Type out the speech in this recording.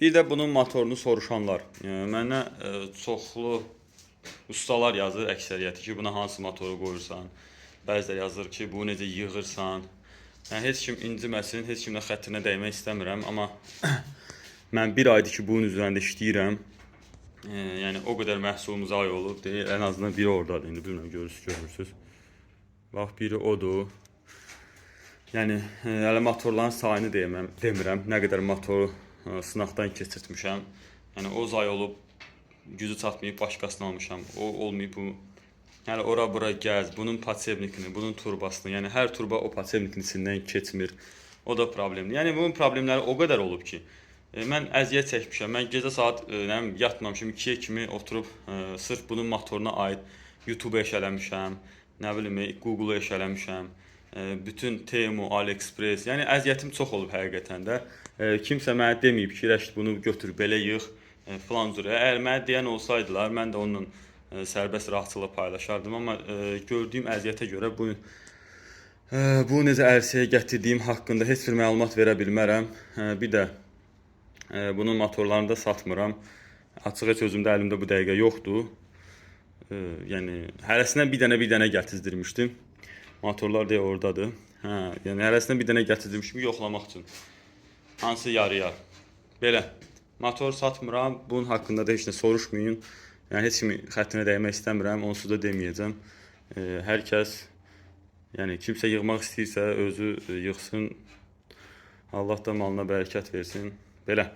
Bir də bunun motorunu soruşanlar. Mənə çoxlu ustalar yazır əksəriyyəti ki, buna hansı motoru qoyursan. Bəziləri yazır ki, bu necə yığırsan. Yəni heç kim inciməsin, heç kimlə xətrinə dəymək istəmirəm, amma mən bir aydır ki, bunun üzərində işləyirəm. Yəni o qədər məhsulumuz ay olub deyil. Ən azından biri oradadır. İndi bilmirəm görürsüz. Bax biri odur. Yəni hələ motorların sayını demirəm. Nə qədər motoru sınaqdan keçirtmişəm. Yəni o ay olub gücü çatmayıb başqasını almışam. O olmayıb bu. Yəni ora-bura gəz, bunun patsevnikini, bunun turbasını, yəni hər turba o patsevnikin içindən keçmir. O da problemdir. Yəni bunun problemləri o qədər olub ki, mən əziyyət çəkmişəm. Mən gecə saat yatmamışam 2-yə kimi oturub sırf bunun motoruna aid YouTube eşələmişəm, nə bilim Google eşələmişəm. Bütün Temu, AliExpress, yəni əziyyətim çox olub həqiqətən də. Kimsə mənə deməyib ki, Rəşid bunu götür, belə yığ, filan cürə. Əgər mənə deyən olsaydılar, mən də onunla sərbəst rahatçılıqla paylaşardım, amma gördüyüm əziyyətə görə bu necə ərsəyə gətirdiyim haqqında heç bir məlumat verə bilmərəm. Bir də bunun motorlarını da satmıram. Açıq heç özümdə əlimdə bu dəqiqə yoxdur. Yəni hərəsindən bir dənə gətizdirmişdim. Motorlar deyə oradadır. Yəni hərəsindən bir dənə gətizdirmişdim yoxlamaq üçün. Hansı yarıyar. Belə. Motor satmıram. Bunun haqqında da heç nə soruşmayın. Yəni heç kimi xətrinə dəymək istəmirəm. Onsuz da deməyəcəm. Hər kəs, yəni kimsə yığmaq istəyirsə özü yığsın. Allah da malına bərəkət versin. Belə.